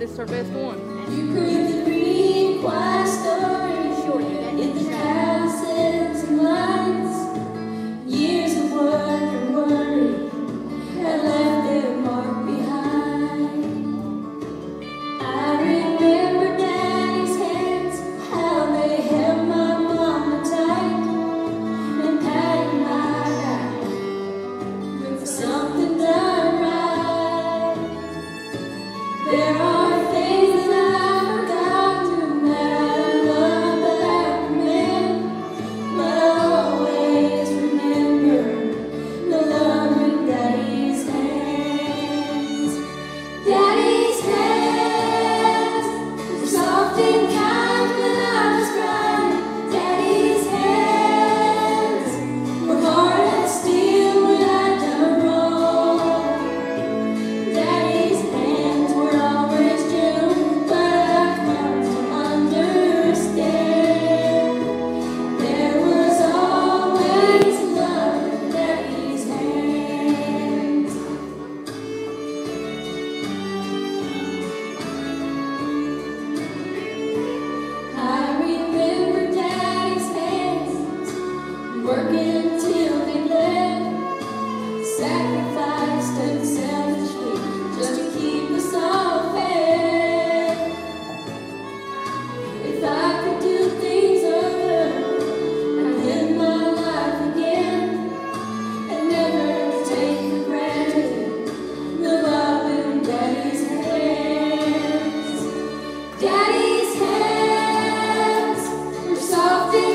this is our best one. You could read quiet stories in the houses and lines. Years of work and worry had left their mark behind. I remember Daddy's hands, how they held my mama tight and patted my back with something done right. There are things that I've forgotten that I love back then, but I'll always remember the love in Daddy's hands. Daddy's hands were soft and kind when I was crying. Daddy's hands were hard as steel when I'd done wrong. Daddy's hands were always gentle, but I've come to understand there was always love in Daddy's hands. I remember Daddy's hands working till they bled, sacrificed unselfishly just to keep us all fed. If I could do things over, I'd live my life again and never take for granted the love in Daddy's hands. Daddy's hands were soft and